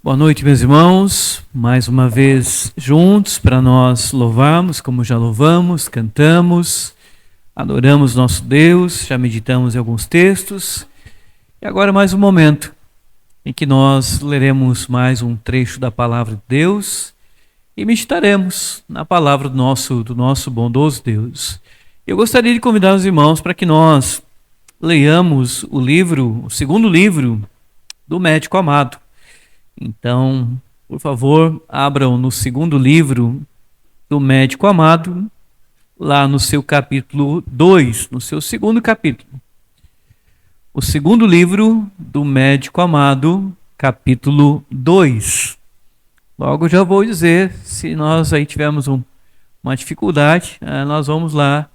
Boa noite, meus irmãos. Mais uma vez juntos para nós louvarmos, como já louvamos, cantamos, adoramos nosso Deus, já meditamos em alguns textos. E agora mais um momento em que nós leremos mais um trecho da palavra de Deus e meditaremos na palavra do nosso bondoso Deus. Eu gostaria de convidar os irmãos para que nós leiamos o segundo livro do Médico Amado. Então, por favor, abram no segundo livro do Médico Amado, lá no seu capítulo 2, no seu segundo capítulo. O segundo livro do Médico Amado, capítulo 2. Logo já vou dizer, se nós aí tivermos uma dificuldade, nós vamos lá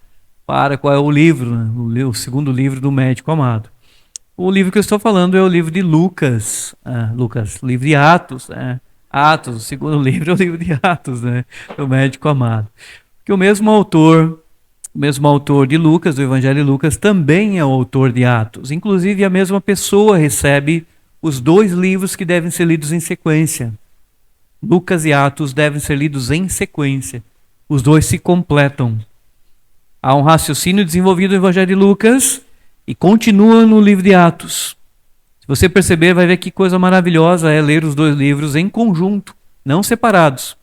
para qual é o livro, né? O segundo livro do Médico Amado. O livro que eu estou falando é o livro de Lucas, livro de Atos, Atos, o segundo livro é o livro de Atos, né, do Médico Amado. Porque o mesmo autor de Lucas, do Evangelho de Lucas, também é o autor de Atos. Inclusive a mesma pessoa recebe os dois livros que devem ser lidos em sequência. Lucas e Atos devem ser lidos em sequência. Os dois se completam. Há um raciocínio desenvolvido no Evangelho de Lucas e continua no livro de Atos. Se você perceber, vai ver que coisa maravilhosa é ler os dois livros em conjunto, não separados.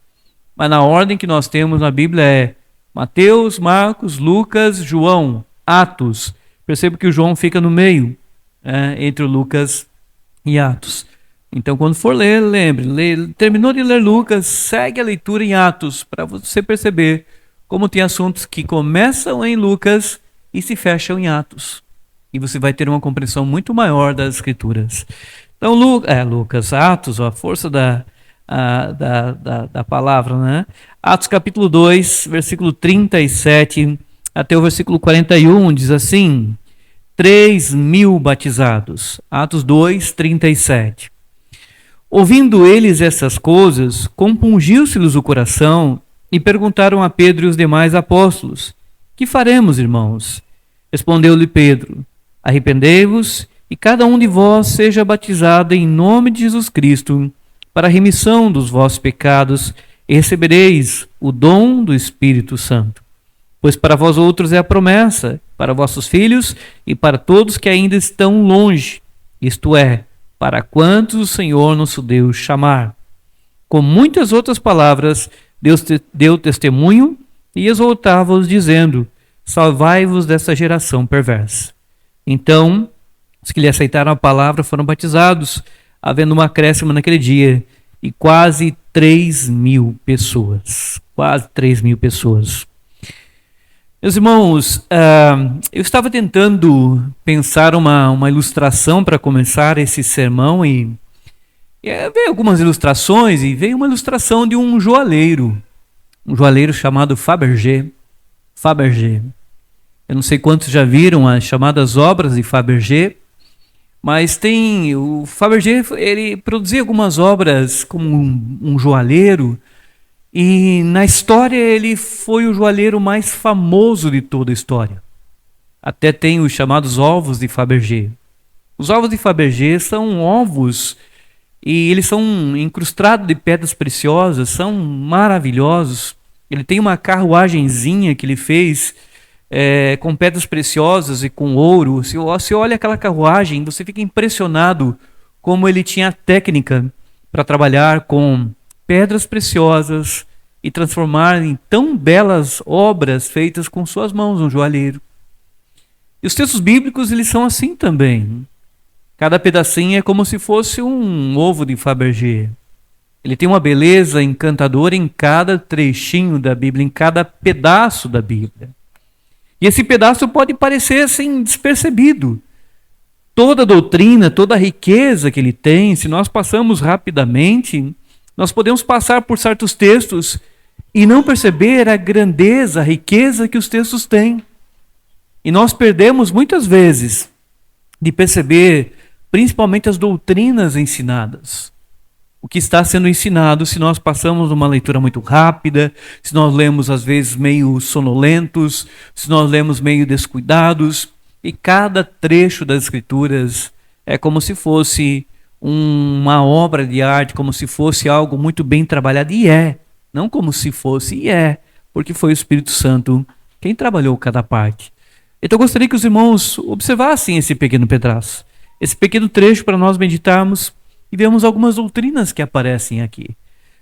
Mas na ordem que nós temos na Bíblia é Mateus, Marcos, Lucas, João, Atos. Perceba que o João fica no meio, entre o Lucas e Atos. Então, quando for ler, lembre, terminou de ler Lucas, segue a leitura em Atos, para você perceber como tem assuntos que começam em Lucas e se fecham em Atos. E você vai ter uma compreensão muito maior das Escrituras. Então, Lucas, Atos, a força da palavra, né? Atos capítulo 2, versículo 37 até o versículo 41, diz assim: 3.000 batizados. Atos 2, 37. Ouvindo eles essas coisas, compungiu-se-lhes o coração e perguntaram a Pedro e os demais apóstolos: que faremos, irmãos? Respondeu-lhe Pedro: arrependei-vos e cada um de vós seja batizado em nome de Jesus Cristo para a remissão dos vossos pecados e recebereis o dom do Espírito Santo. Pois para vós outros é a promessa, para vossos filhos e para todos que ainda estão longe, isto é, para quantos o Senhor nosso Deus chamar. Com muitas outras palavras, Deus deu testemunho e exortava-os dizendo: salvai-vos dessa geração perversa. Então, os que lhe aceitaram a palavra foram batizados, havendo um acréscimo naquele dia, e quase 3.000 pessoas. Quase 3.000 pessoas. Meus irmãos, eu estava tentando pensar uma ilustração para começar esse sermão, e veio algumas ilustrações, e veio uma ilustração de um joalheiro chamado Fabergé. Eu não sei quantos já viram as chamadas obras de Fabergé, mas o Fabergé, ele produzia algumas obras como um joalheiro, e na história ele foi o joalheiro mais famoso de toda a história. Até tem os chamados ovos de Fabergé. Os ovos de Fabergé são ovos e eles são incrustados de pedras preciosas, são maravilhosos. Ele tem uma carruagenzinha que ele fez com pedras preciosas e com ouro. Se você olha aquela carruagem, você fica impressionado como ele tinha técnica para trabalhar com pedras preciosas e transformar em tão belas obras feitas com suas mãos, um joalheiro. E os textos bíblicos, eles são assim também. Cada pedacinho é como se fosse um ovo de Fabergé. Ele tem uma beleza encantadora em cada trechinho da Bíblia, em cada pedaço da Bíblia. E esse pedaço pode parecer assim despercebido. Toda a doutrina, toda a riqueza que ele tem, se nós passamos rapidamente, nós podemos passar por certos textos e não perceber a grandeza, a riqueza que os textos têm. E nós perdemos muitas vezes de perceber principalmente as doutrinas ensinadas. O que está sendo ensinado, se nós passamos uma leitura muito rápida, se nós lemos às vezes meio sonolentos, se nós lemos meio descuidados, e cada trecho das Escrituras é como se fosse uma obra de arte, como se fosse algo muito bem trabalhado, e é, não como se fosse, e é, porque foi o Espírito Santo quem trabalhou cada parte. Então eu gostaria que os irmãos observassem esse pequeno pedaço, esse pequeno trecho para nós meditarmos e vermos algumas doutrinas que aparecem aqui.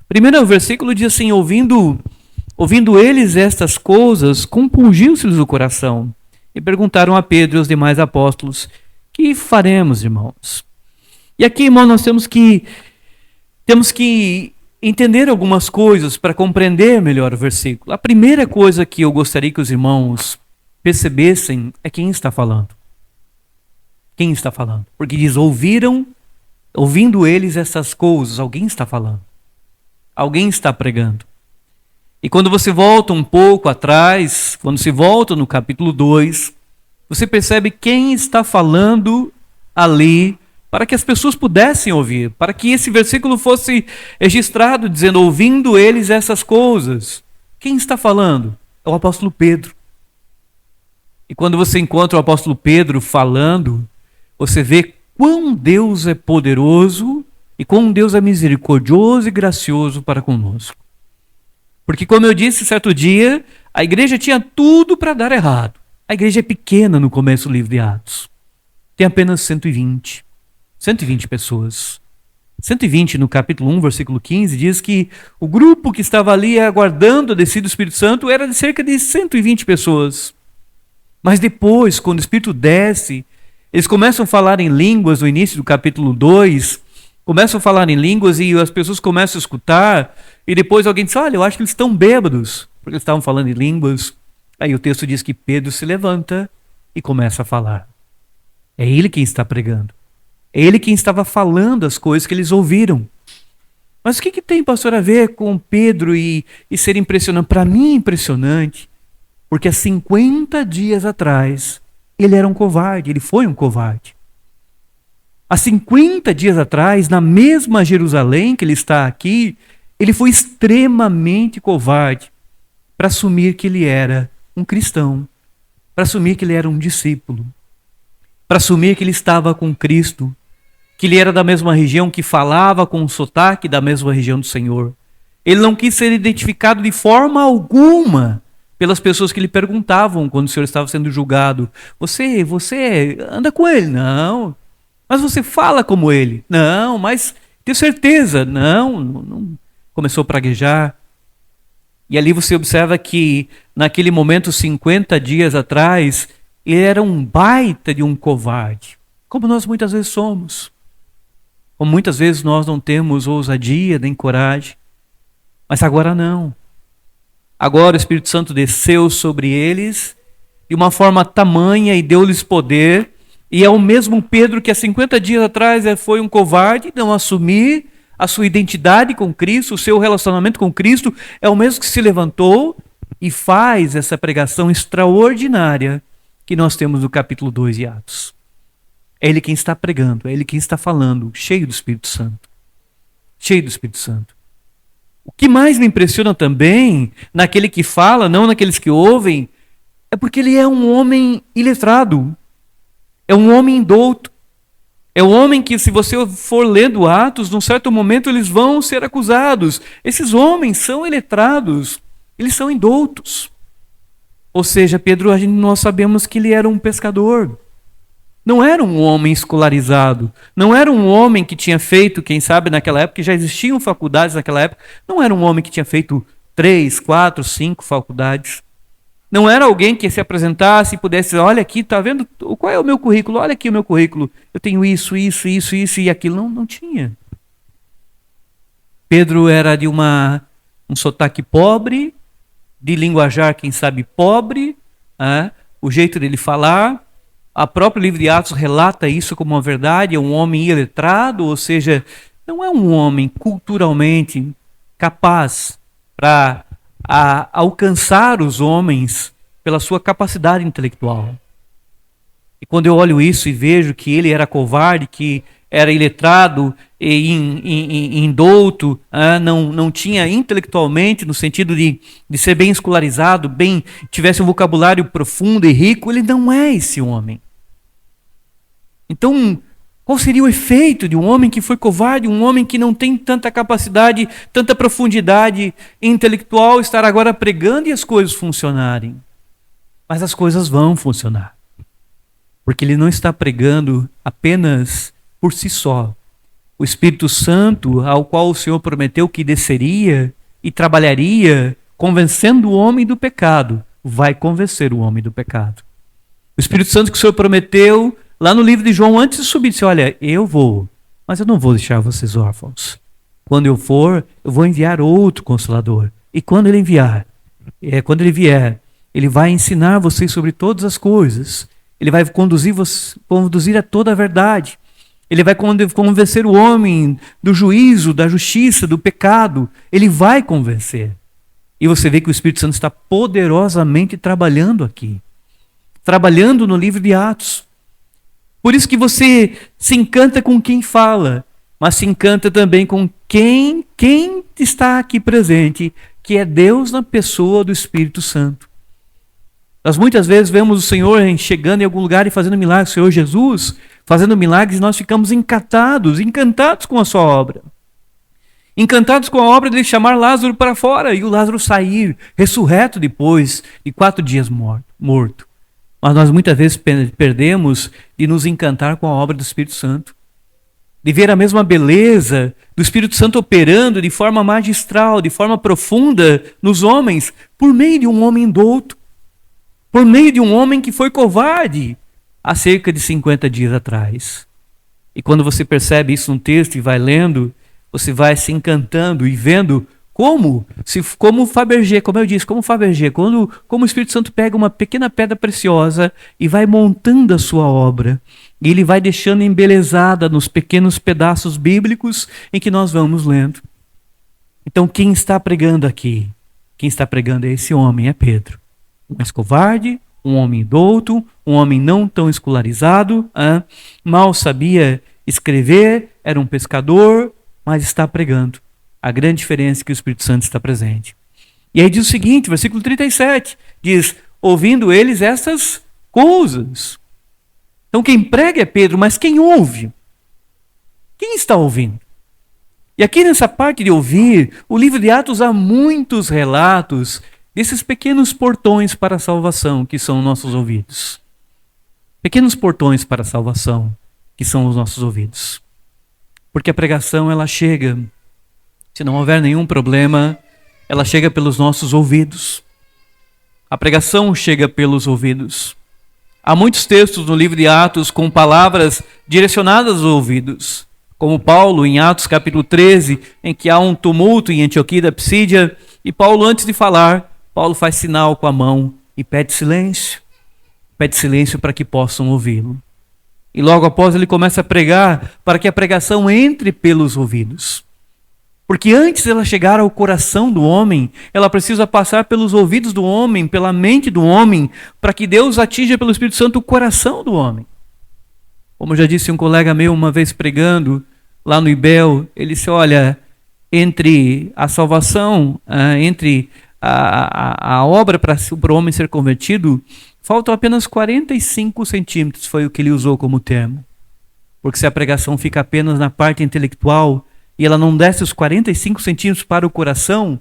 Primeiro, o versículo diz assim: ouvindo eles estas coisas, compungiu-se-lhes o coração e perguntaram a Pedro e aos demais apóstolos: que faremos, irmãos? E aqui, irmão, nós temos que entender algumas coisas para compreender melhor o versículo. A primeira coisa que eu gostaria que os irmãos percebessem é quem está falando. Quem está falando? Porque diz: ouvindo eles essas coisas, alguém está falando. Alguém está pregando. E quando você volta um pouco atrás, quando se volta no capítulo 2, você percebe quem está falando ali, para que as pessoas pudessem ouvir, para que esse versículo fosse registrado, dizendo: ouvindo eles essas coisas. Quem está falando? É o apóstolo Pedro. E quando você encontra o apóstolo Pedro falando, você vê quão Deus é poderoso e quão Deus é misericordioso e gracioso para conosco. Porque, como eu disse certo dia, a igreja tinha tudo para dar errado. A igreja é pequena no começo do livro de Atos. Tem apenas 120 pessoas. 120 no capítulo 1, versículo 15, diz que o grupo que estava ali aguardando a descida do Espírito Santo era de cerca de 120 pessoas. Mas depois, quando o Espírito desce, eles começam a falar em línguas no início do capítulo 2, começam a falar em línguas e as pessoas começam a escutar, e depois alguém diz: olha, eu acho que eles estão bêbados, porque eles estavam falando em línguas. Aí o texto diz que Pedro se levanta e começa a falar. É ele quem está pregando. É ele quem estava falando as coisas que eles ouviram. Mas o que tem, pastor, a ver com Pedro e ser impressionante? Para mim é impressionante, porque há 50 dias atrás ele era um covarde, ele foi um covarde. Há 50 dias atrás, na mesma Jerusalém que ele está aqui, ele foi extremamente covarde para assumir que ele era um cristão, para assumir que ele era um discípulo, para assumir que ele estava com Cristo, que ele era da mesma região, que falava com o sotaque da mesma região do Senhor. Ele não quis ser identificado de forma alguma pelas pessoas que lhe perguntavam quando o Senhor estava sendo julgado: você anda com ele? Não. Mas você fala como ele? Não. Mas tenho certeza? Não. Começou a praguejar. E ali você observa que naquele momento, 50 dias atrás, ele era um baita de um covarde, como nós muitas vezes somos. Como muitas vezes nós não temos ousadia nem coragem. Mas agora não. Agora o Espírito Santo desceu sobre eles de uma forma tamanha e deu-lhes poder. E é o mesmo Pedro que há 50 dias atrás foi um covarde, não assumir a sua identidade com Cristo, o seu relacionamento com Cristo, é o mesmo que se levantou e faz essa pregação extraordinária que nós temos no capítulo 2 de Atos. É ele quem está pregando, é ele quem está falando, cheio do Espírito Santo. Cheio do Espírito Santo. O que mais me impressiona também, naquele que fala, não naqueles que ouvem, é porque ele é um homem iletrado. É um homem indouto. É um homem que, se você for lendo Atos, num certo momento eles vão ser acusados. Esses homens são iletrados, eles são indoutos. Ou seja, Pedro, nós sabemos que ele era um pescador. Não era um homem escolarizado. Não era um homem que tinha feito, quem sabe naquela época, já existiam faculdades naquela época. Não era um homem que tinha feito 3, 4, 5 faculdades. Não era alguém que se apresentasse e pudesse dizer: olha aqui, está vendo qual é o meu currículo? Olha aqui o meu currículo. Eu tenho isso e aquilo. Não tinha. Pedro era de um sotaque pobre, de linguajar, quem sabe, pobre, o jeito dele falar. A própria livro de Atos relata isso como uma verdade. É um homem iletrado, ou seja, não é um homem culturalmente capaz para alcançar os homens pela sua capacidade intelectual. E quando eu olho isso e vejo que ele era covarde, que era iletrado e indouto, não tinha intelectualmente, no sentido de ser bem escolarizado, tivesse um vocabulário profundo e rico, ele não é esse homem. Então, Qual seria o efeito de um homem que foi covarde, um homem que não tem tanta capacidade, tanta profundidade intelectual, estar agora pregando e as coisas funcionarem? Mas as coisas vão funcionar. Porque ele não está pregando apenas por si só. O Espírito Santo, ao qual o Senhor prometeu que desceria e trabalharia, convencendo o homem do pecado, vai convencer o homem do pecado. O Espírito Santo que o Senhor prometeu, lá no livro de João, antes de subir, disse: olha, eu vou, mas eu não vou deixar vocês órfãos. Quando eu for, eu vou enviar outro Consolador. E quando ele vier, ele vai ensinar vocês sobre todas as coisas. Ele vai conduzir a toda a verdade. Ele vai convencer o homem do juízo, da justiça, do pecado. Ele vai convencer. E você vê que o Espírito Santo está poderosamente trabalhando aqui. Trabalhando no livro de Atos. Por isso que você se encanta com quem fala, mas se encanta também com quem está aqui presente, que é Deus na pessoa do Espírito Santo. Nós muitas vezes vemos o Senhor chegando em algum lugar e fazendo milagres, o Senhor Jesus fazendo milagres, e nós ficamos encantados com a sua obra. Encantados com a obra de chamar Lázaro para fora e o Lázaro sair, ressurreto depois de 4 dias morto. Mas nós muitas vezes perdemos de nos encantar com a obra do Espírito Santo. De ver a mesma beleza do Espírito Santo operando de forma magistral, de forma profunda nos homens, por meio de um homem douto. Por meio de um homem que foi covarde há cerca de 50 dias atrás. E quando você percebe isso no texto e vai lendo, você vai se encantando e vendo como Fabergé, como eu disse, como o Espírito Santo pega uma pequena pedra preciosa e vai montando a sua obra. E ele vai deixando embelezada nos pequenos pedaços bíblicos em que nós vamos lendo. Então quem está pregando aqui? Quem está pregando é esse homem, é Pedro. Um mais covarde, um homem douto, um homem não tão escolarizado, mal sabia escrever, era um pescador, mas está pregando. A grande diferença é que o Espírito Santo está presente. E aí diz o seguinte, versículo 37, diz, ouvindo eles essas coisas. Então quem prega é Pedro, mas quem ouve? Quem está ouvindo? E aqui nessa parte de ouvir, o livro de Atos há muitos relatos desses pequenos portões para a salvação, que são nossos ouvidos. Pequenos portões para a salvação, que são os nossos ouvidos. Porque a pregação, ela chega, se não houver nenhum problema, ela chega pelos nossos ouvidos. A pregação chega pelos ouvidos. Há muitos textos no livro de Atos com palavras direcionadas aos ouvidos. Como Paulo, em Atos capítulo 13, em que há um tumulto em Antioquia da Psídia, e Paulo, antes de falar, Paulo faz sinal com a mão e pede silêncio. Pede silêncio para que possam ouvi-lo. E logo após ele começa a pregar para que a pregação entre pelos ouvidos. Porque antes de ela chegar ao coração do homem, ela precisa passar pelos ouvidos do homem, pela mente do homem, para que Deus atinja pelo Espírito Santo o coração do homem. Como já disse um colega meu uma vez pregando lá no IBEL, ele disse, olha, entre a salvação, entre a obra para o homem ser convertido, faltam apenas 45 centímetros, foi o que ele usou como termo. Porque se a pregação fica apenas na parte intelectual e ela não desce os 45 centímetros para o coração,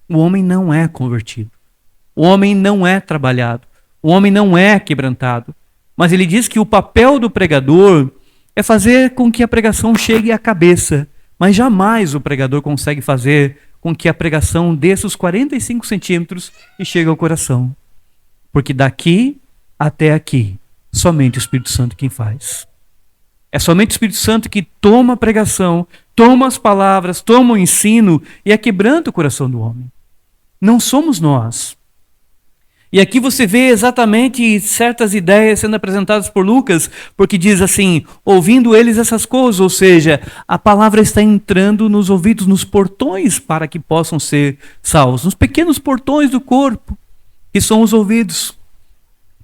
o homem não é convertido. O homem não é trabalhado. O homem não é quebrantado. Mas ele diz que o papel do pregador é fazer com que a pregação chegue à cabeça. Mas jamais o pregador consegue fazer com que a pregação desça os 45 centímetros e chegue ao coração. Porque daqui até aqui, somente o Espírito Santo quem faz. É somente o Espírito Santo que toma a pregação, toma as palavras, toma o ensino e quebranta o coração do homem. Não somos nós. E aqui você vê exatamente certas ideias sendo apresentadas por Lucas, porque diz assim, ouvindo eles essas coisas, ou seja, a palavra está entrando nos ouvidos, nos portões para que possam ser salvos, nos pequenos portões do corpo, que são os ouvidos.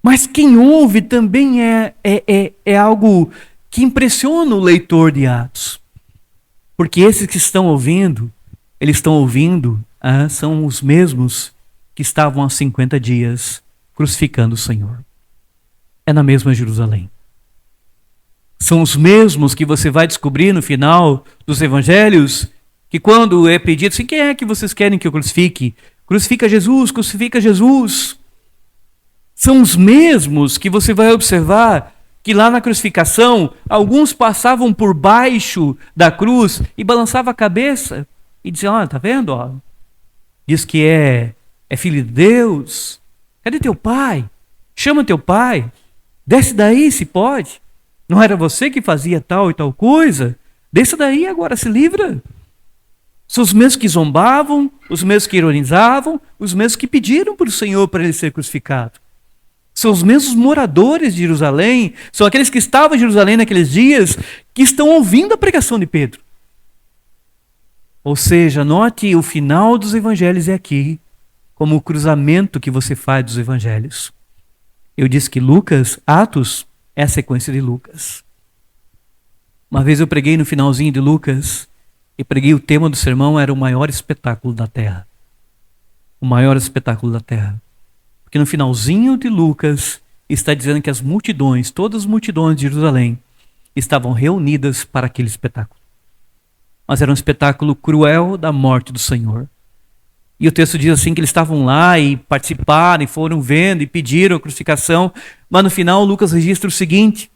Mas quem ouve também é algo que impressiona o leitor de Atos. Porque esses que estão ouvindo, eles estão ouvindo, são os mesmos que estavam há 50 dias crucificando o Senhor. É na mesma Jerusalém. São os mesmos que você vai descobrir no final dos evangelhos, que quando é pedido assim, quem é que vocês querem que eu crucifique? Crucifica Jesus, crucifica Jesus. São os mesmos que você vai observar que lá na crucificação, alguns passavam por baixo da cruz e balançavam a cabeça e diziam, olha, tá vendo? Ó, diz que é filho de Deus. Cadê teu pai? Chama teu pai. Desce daí se pode. Não era você que fazia tal e tal coisa? Desça daí agora, se livra. São os mesmos que zombavam, os mesmos que ironizavam, os mesmos que pediram para o Senhor para ele ser crucificado. São os mesmos moradores de Jerusalém, são aqueles que estavam em Jerusalém naqueles dias, que estão ouvindo a pregação de Pedro. Ou seja, note, o final dos evangelhos é aqui, como o cruzamento que você faz dos evangelhos. Eu disse que Lucas, Atos, é a sequência de Lucas. Uma vez eu preguei no finalzinho de Lucas, e preguei o tema do sermão era o maior espetáculo da terra. O maior espetáculo da terra. Porque no finalzinho de Lucas está dizendo que as multidões, todas as multidões de Jerusalém, estavam reunidas para aquele espetáculo. Mas era um espetáculo cruel da morte do Senhor. E o texto diz assim que eles estavam lá e participaram e foram vendo e pediram a crucificação. Mas no final Lucas registra o seguinte,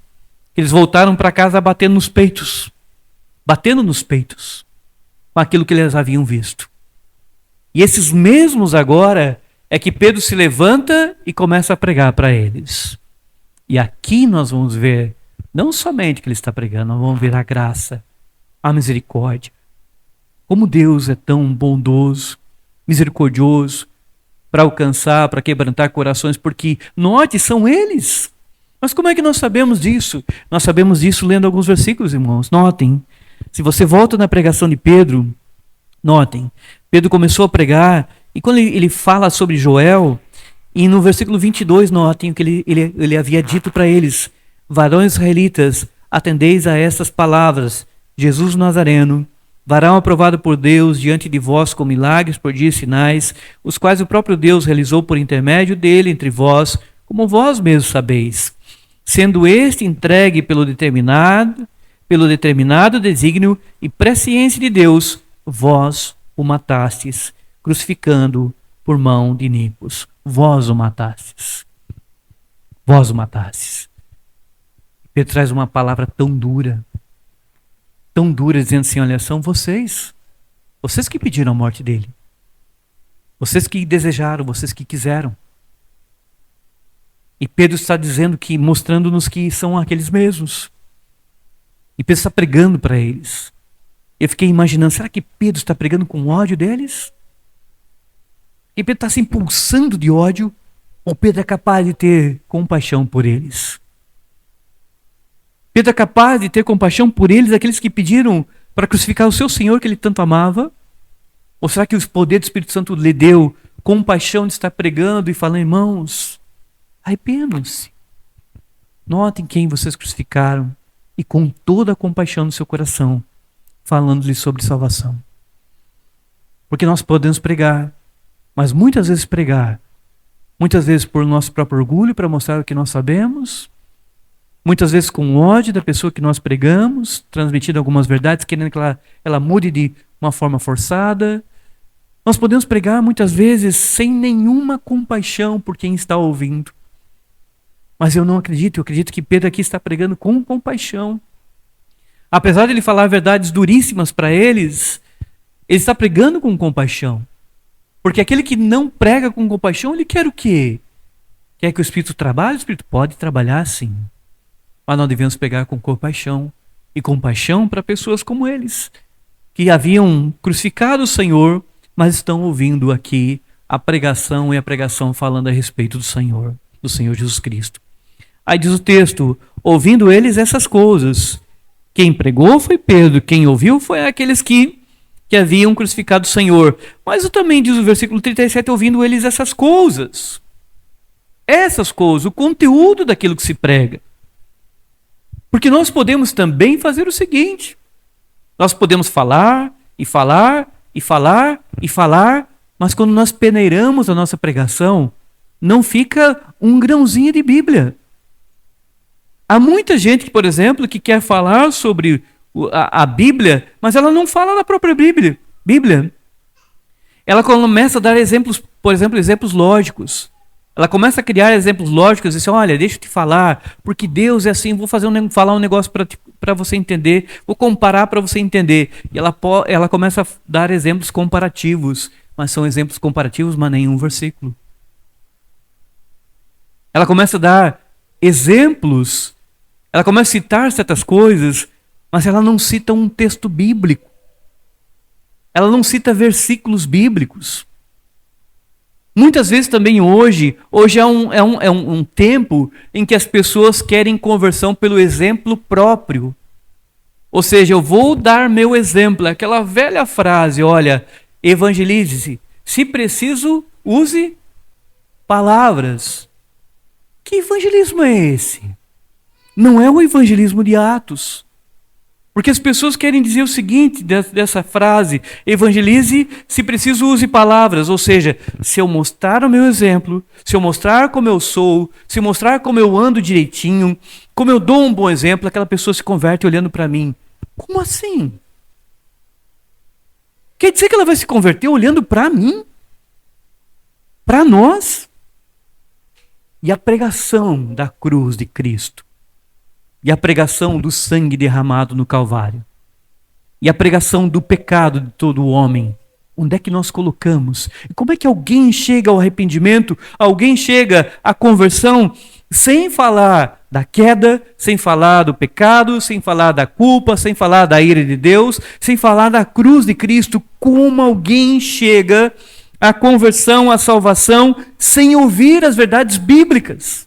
que eles voltaram para casa batendo nos peitos. Batendo nos peitos. Com aquilo que eles haviam visto. E esses mesmos agora é que Pedro se levanta e começa a pregar para eles. E aqui nós vamos ver, não somente que ele está pregando, nós vamos ver a graça, a misericórdia. Como Deus é tão bondoso, misericordioso, para alcançar, para quebrantar corações, porque, note, são eles. Mas como é que nós sabemos disso? Nós sabemos disso lendo alguns versículos, irmãos. Notem, se você volta na pregação de Pedro, notem, Pedro começou a pregar, e quando ele fala sobre Joel, e no versículo 22, notem o que ele havia dito para eles, varões israelitas, atendeis a estas palavras, Jesus Nazareno, varão aprovado por Deus diante de vós com milagres, prodígios e sinais, os quais o próprio Deus realizou por intermédio dele entre vós, como vós mesmos sabeis, sendo este entregue pelo determinado desígnio e presciência de Deus, vós o matastes, crucificando por mão de iníquos. Vós o matastes. Vós o matastes. Pedro traz uma palavra tão dura, dizendo assim, olha, são vocês que pediram a morte dele. Vocês que desejaram, vocês que quiseram. E Pedro está dizendo que, mostrando-nos que são aqueles mesmos. E Pedro está pregando para eles. Eu fiquei imaginando, será que Pedro está pregando com ódio deles? E Pedro está se impulsando de ódio? Ou Pedro é capaz de ter compaixão por eles? Pedro é capaz de ter compaixão por eles, aqueles que pediram para crucificar o seu Senhor que ele tanto amava? Ou será que o poder do Espírito Santo lhe deu compaixão de estar pregando e falando, irmãos, arrependam-se. Notem quem vocês crucificaram e com toda a compaixão no seu coração, falando-lhes sobre salvação. Porque nós podemos pregar, mas muitas vezes por nosso próprio orgulho, para mostrar o que nós sabemos, muitas vezes com ódio da pessoa que nós pregamos, transmitindo algumas verdades, querendo que ela mude de uma forma forçada. Nós podemos pregar muitas vezes sem nenhuma compaixão por quem está ouvindo. Mas eu não acredito, eu acredito que Pedro aqui está pregando com compaixão. Apesar de ele falar verdades duríssimas para eles, ele está pregando com compaixão. Porque aquele que não prega com compaixão, ele quer o quê? Quer que o Espírito trabalhe? O Espírito pode trabalhar sim. Mas nós devemos pegar com compaixão. E compaixão para pessoas como eles, que haviam crucificado o Senhor, mas estão ouvindo aqui a pregação e a pregação falando a respeito do Senhor Jesus Cristo. Aí diz o texto, ouvindo eles essas coisas, quem pregou foi Pedro, quem ouviu foi aqueles que haviam crucificado o Senhor. Mas também diz o versículo 37, ouvindo eles essas coisas, o conteúdo daquilo que se prega. Porque nós podemos também fazer o seguinte, nós podemos falar, mas quando nós peneiramos a nossa pregação, não fica um grãozinho de Bíblia. Há muita gente, por exemplo, que quer falar sobre a Bíblia, mas ela não fala da própria Bíblia. Ela começa a dar exemplos, por exemplo, exemplos lógicos. Ela começa a criar exemplos lógicos e diz, olha, deixa eu te falar, porque Deus é assim, vou falar um negócio para você entender, vou comparar para você entender. E ela começa a dar exemplos comparativos, mas são exemplos comparativos, mas nenhum versículo. Ela começa a dar exemplos, ela começa a citar certas coisas, mas ela não cita um texto bíblico. Ela não cita versículos bíblicos. Muitas vezes também hoje é um tempo em que as pessoas querem conversão pelo exemplo próprio. Ou seja, eu vou dar meu exemplo. Aquela velha frase, olha, evangelize-se. Se preciso, use palavras. Que evangelismo é esse? Não é o evangelismo de Atos. Porque as pessoas querem dizer o seguinte dessa frase, evangelize, se preciso use palavras, ou seja, se eu mostrar o meu exemplo, se eu mostrar como eu sou, se eu mostrar como eu ando direitinho, como eu dou um bom exemplo, aquela pessoa se converte olhando para mim. Como assim? Quer dizer que ela vai se converter olhando para mim? Para nós? E a pregação da cruz de Cristo? E a pregação do sangue derramado no Calvário. E a pregação do pecado de todo homem. Onde é que nós colocamos? E como é que alguém chega ao arrependimento, alguém chega à conversão, sem falar da queda, sem falar do pecado, sem falar da culpa, sem falar da ira de Deus, sem falar da cruz de Cristo? Como alguém chega à conversão, à salvação, sem ouvir as verdades bíblicas?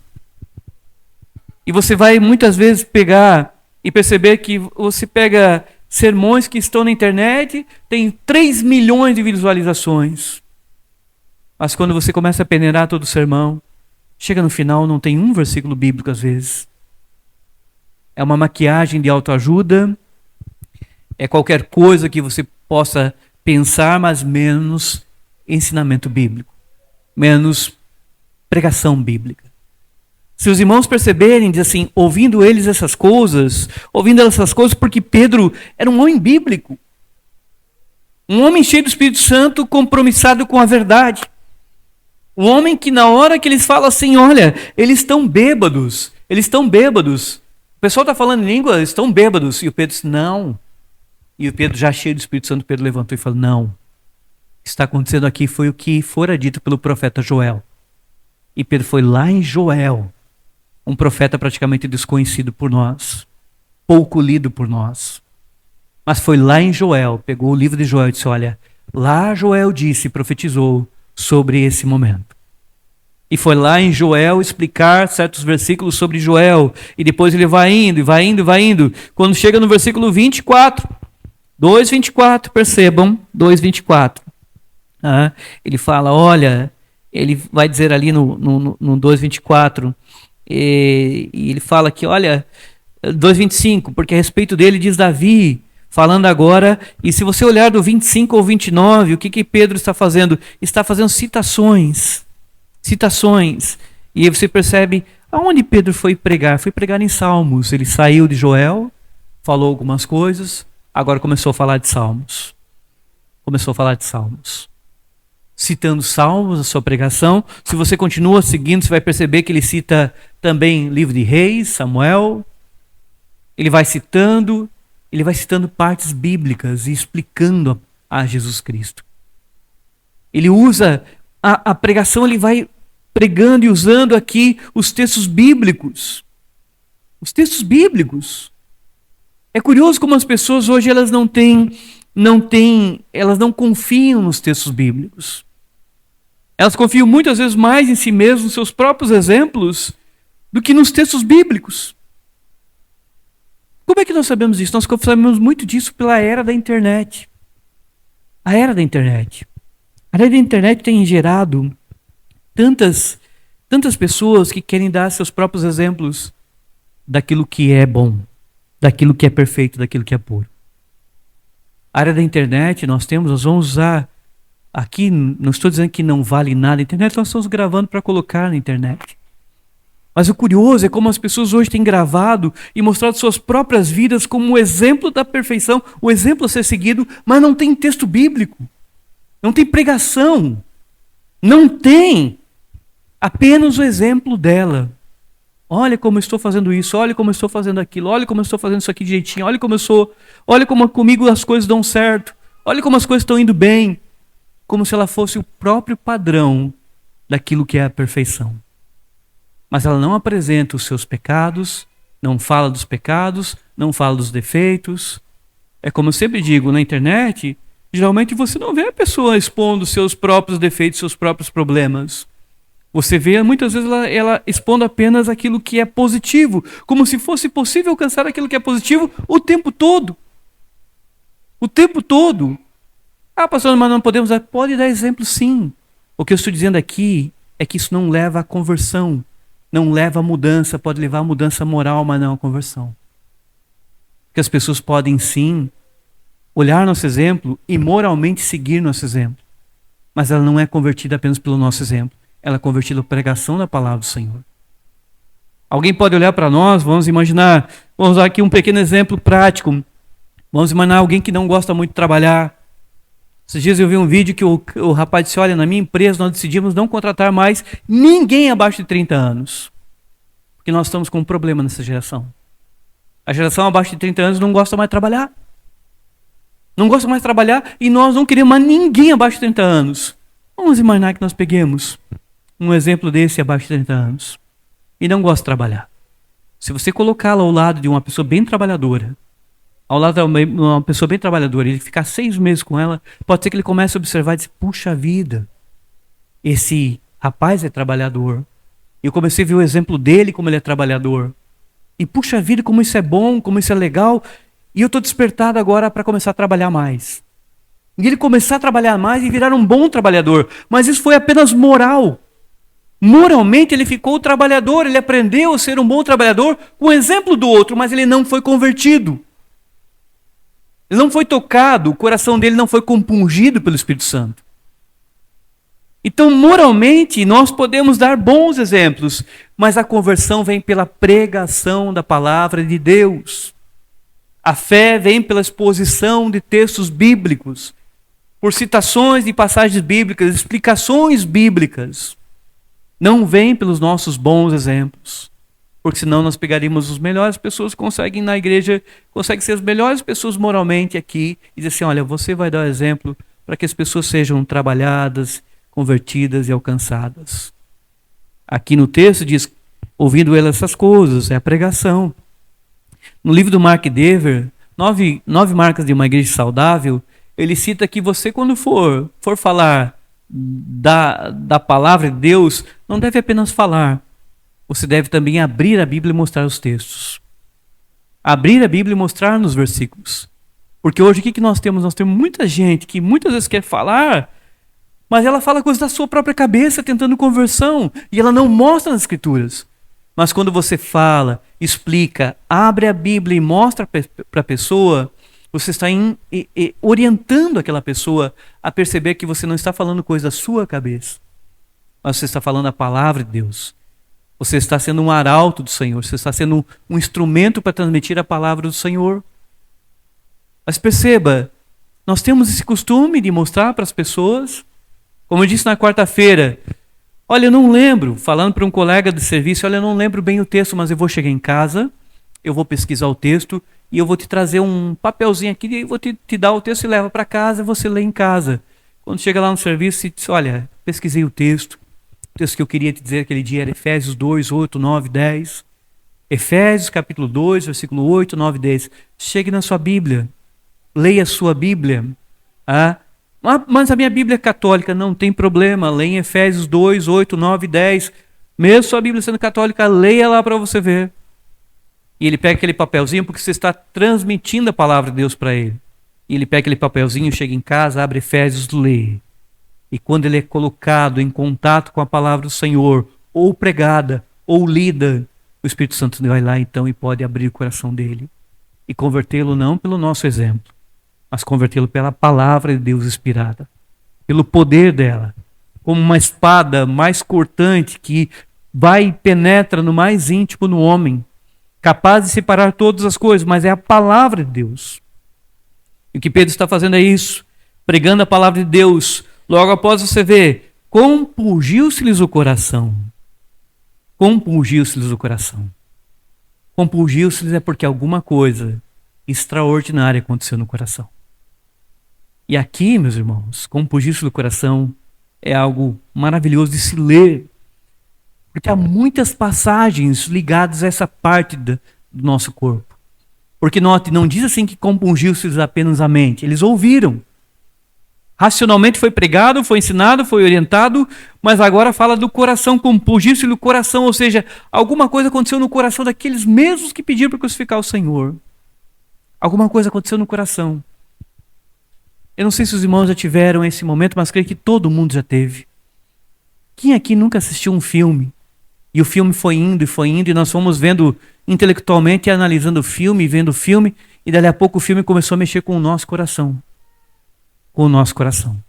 E você vai muitas vezes pegar e perceber que você pega sermões que estão na internet, tem 3 milhões de visualizações. Mas quando você começa a peneirar todo o sermão, chega no final, não tem um versículo bíblico às vezes. É uma maquiagem de autoajuda, é qualquer coisa que você possa pensar, mas menos ensinamento bíblico, menos pregação bíblica. Se os irmãos perceberem, diz assim, ouvindo essas coisas, porque Pedro era um homem bíblico. Um homem cheio do Espírito Santo, compromissado com a verdade. Um homem que na hora que eles falam assim, olha, eles estão bêbados. O pessoal está falando em língua, eles estão bêbados. E o Pedro disse, não. E o Pedro, já cheio do Espírito Santo, Pedro levantou e falou, não. O que está acontecendo aqui foi o que fora dito pelo profeta Joel. E Pedro foi lá em Joel, um profeta praticamente desconhecido por nós, pouco lido por nós. Mas foi lá em Joel, pegou o livro de Joel e disse, olha, lá Joel disse, profetizou sobre esse momento. E foi lá em Joel explicar certos versículos sobre Joel. E depois ele vai indo. Quando chega no versículo 24, 2:24, percebam, 2:24. Ele fala, olha, ele vai dizer ali no 2:24, e ele fala que, olha, 2:25, porque a respeito dele diz Davi, falando agora, e se você olhar do 25 ao 29, o que Pedro está fazendo? Está fazendo citações, e aí você percebe, aonde Pedro foi pregar? Foi pregar em Salmos. Ele saiu de Joel, falou algumas coisas, agora começou a falar de Salmos. Citando Salmos, a sua pregação. Se você continua seguindo, você vai perceber que ele cita também livro de Reis, Samuel. Ele vai citando partes bíblicas e explicando a Jesus Cristo. Ele usa a pregação, ele vai pregando e usando aqui os textos bíblicos. É curioso como as pessoas hoje elas elas não confiam nos textos bíblicos. Elas confiam muitas vezes mais em si mesmas, nos seus próprios exemplos, do que nos textos bíblicos. Como é que nós sabemos isso? Nós sabemos muito disso pela era da internet. A era da internet tem gerado tantas pessoas que querem dar seus próprios exemplos daquilo que é bom, daquilo que é perfeito, daquilo que é puro. A área da internet nós vamos usar aqui, não estou dizendo que não vale nada a internet, nós estamos gravando para colocar na internet. Mas o curioso é como as pessoas hoje têm gravado e mostrado suas próprias vidas como o exemplo da perfeição, o exemplo a ser seguido, mas não tem texto bíblico, não tem pregação, não tem apenas o exemplo dela. Olha como eu estou fazendo isso, olha como eu estou fazendo aquilo, olha como eu estou fazendo isso aqui direitinho, olha como eu sou, olha como comigo as coisas dão certo, olha como as coisas estão indo bem, como se ela fosse o próprio padrão daquilo que é a perfeição. Mas ela não apresenta os seus pecados, não fala dos pecados, não fala dos defeitos. É como eu sempre digo, na internet, geralmente você não vê a pessoa expondo seus próprios defeitos, seus próprios problemas. Você vê, muitas vezes, ela expondo apenas aquilo que é positivo, como se fosse possível alcançar aquilo que é positivo o tempo todo. O tempo todo. Ah, pastor, mas não podemos dar. Pode dar exemplo, sim. O que eu estou dizendo aqui é que isso não leva à conversão. Não leva à mudança, pode levar à mudança moral, mas não à conversão. Porque as pessoas podem, sim, olhar nosso exemplo e moralmente seguir nosso exemplo. Mas ela não é convertida apenas pelo nosso exemplo. Ela é convertida pela pregação da palavra do Senhor. Alguém pode olhar para nós, vamos usar aqui um pequeno exemplo prático. Vamos imaginar alguém que não gosta muito de trabalhar. Esses dias eu vi um vídeo que o rapaz disse, olha, na minha empresa nós decidimos não contratar mais ninguém abaixo de 30 anos. Porque nós estamos com um problema nessa geração. A geração abaixo de 30 anos não gosta mais de trabalhar. Não gosta mais de trabalhar e nós não queremos mais ninguém abaixo de 30 anos. Vamos imaginar que nós peguemos um exemplo desse abaixo de 30 anos e não gosta de trabalhar. Se você colocá-lo ao lado de uma pessoa bem trabalhadora, ao lado de uma pessoa bem trabalhadora, ele ficar 6 meses com ela, pode ser que ele comece a observar e dizer, puxa vida, esse rapaz é trabalhador. Eu comecei a ver o exemplo dele como ele é trabalhador. E puxa vida, como isso é bom, como isso é legal. E eu estou despertado agora para começar a trabalhar mais. E ele começar a trabalhar mais e virar um bom trabalhador. Mas isso foi apenas moral. Moralmente ele ficou trabalhador, ele aprendeu a ser um bom trabalhador com o exemplo do outro, mas ele não foi convertido. Ele não foi tocado, o coração dele não foi compungido pelo Espírito Santo. Então, moralmente, nós podemos dar bons exemplos, mas a conversão vem pela pregação da palavra de Deus. A fé vem pela exposição de textos bíblicos, por citações de passagens bíblicas, explicações bíblicas. Não vem pelos nossos bons exemplos, porque senão nós pegaríamos as melhores pessoas que conseguem na igreja, conseguem ser as melhores pessoas moralmente aqui, e dizer assim, olha, você vai dar o exemplo para que as pessoas sejam trabalhadas, convertidas e alcançadas. Aqui no texto diz, ouvindo ele essas coisas, é a pregação. No livro do Mark Dever, 9 marcas de uma igreja saudável, ele cita que você, quando for falar da palavra de Deus, não deve apenas falar, você deve também abrir a Bíblia e mostrar os textos. Abrir a Bíblia e mostrar nos versículos. Porque hoje o que nós temos? Nós temos muita gente que muitas vezes quer falar, mas ela fala coisas da sua própria cabeça, tentando conversão, e ela não mostra nas Escrituras. Mas quando você fala, explica, abre a Bíblia e mostra para a pessoa, você está orientando aquela pessoa a perceber que você não está falando coisa da sua cabeça, mas você está falando a palavra de Deus. Você está sendo um arauto do Senhor, você está sendo um instrumento para transmitir a palavra do Senhor. Mas perceba, nós temos esse costume de mostrar para as pessoas. Como eu disse na quarta-feira, olha, eu não lembro, falando para um colega de serviço, olha, eu não lembro bem o texto, mas eu vou chegar em casa, eu vou pesquisar o texto e eu vou te trazer um papelzinho aqui e vou te dar o texto e leva para casa e você lê em casa. Quando chega lá no serviço, você diz, olha, pesquisei o texto que eu queria te dizer aquele dia era Efésios 2, 8, 9, 10. Efésios capítulo 2, versículo 8, 9, 10. Chegue na sua Bíblia, leia a sua Bíblia. Mas a minha Bíblia é católica, não tem problema, leia em Efésios 2, 8, 9, 10. Mesmo sua Bíblia sendo católica, leia lá para você ver. E ele pega aquele papelzinho porque você está transmitindo a palavra de Deus para ele. E ele pega aquele papelzinho, chega em casa, abre Efésios, lê. E quando ele é colocado em contato com a palavra do Senhor, ou pregada, ou lida, o Espírito Santo vai lá então e pode abrir o coração dele. E convertê-lo não pelo nosso exemplo, mas convertê-lo pela palavra de Deus inspirada, pelo poder dela, como uma espada mais cortante que vai e penetra no mais íntimo no homem, capaz de separar todas as coisas, mas é a palavra de Deus. E o que Pedro está fazendo é isso, pregando a palavra de Deus. Logo após você ver, compungiu-se-lhes o coração. Compungiu-se-lhes o coração. Compungiu-se-lhes é porque alguma coisa extraordinária aconteceu no coração. E aqui, meus irmãos, compungiu-se-lhes o coração é algo maravilhoso de se ler. Porque há muitas passagens ligadas a essa parte do nosso corpo. Porque note, não diz assim que compungiu-se apenas a mente. Eles ouviram. Racionalmente foi pregado, foi ensinado, foi orientado, mas agora fala do coração, compungiu-se o coração, ou seja, alguma coisa aconteceu no coração daqueles mesmos que pediram para crucificar o Senhor. Alguma coisa aconteceu no coração. Eu não sei se os irmãos já tiveram esse momento, mas creio que todo mundo já teve. Quem aqui nunca assistiu um filme? E o filme foi indo, e nós fomos vendo intelectualmente, analisando o filme, vendo o filme, e dali a pouco o filme começou a mexer com o nosso coração. Com o nosso coração.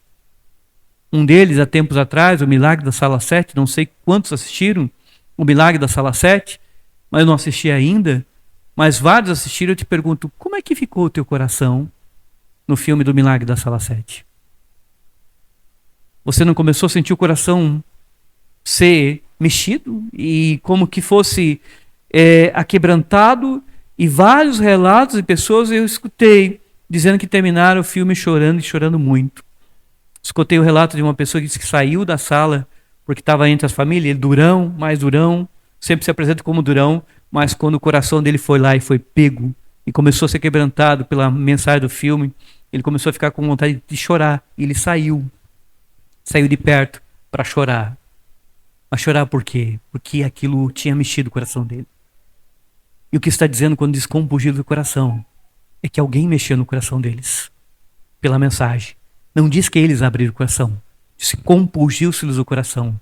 Um deles, há tempos atrás, o Milagre da Sala 7, não sei quantos assistiram o Milagre da Sala 7, mas eu não assisti ainda, mas vários assistiram. Eu te pergunto, como é que ficou o teu coração no filme do Milagre da Sala 7? Você não começou a sentir o coração ser mexido e como que fosse aquebrantado? E vários relatos de pessoas eu escutei dizendo que terminaram o filme chorando e chorando muito. Escutei o relato de uma pessoa que disse que saiu da sala porque estava entre as famílias, ele durão, mais durão, sempre se apresenta como durão, mas quando o coração dele foi lá e foi pego e começou a ser quebrantado pela mensagem do filme, ele começou a ficar com vontade de chorar e ele saiu de perto para chorar. Mas chorar por quê? Porque aquilo tinha mexido o coração dele. E o que está dizendo quando diz compungido do coração é que alguém mexeu no coração deles pela mensagem. Não diz que eles abriram o coração. Diz que compungiu-se-lhes o coração.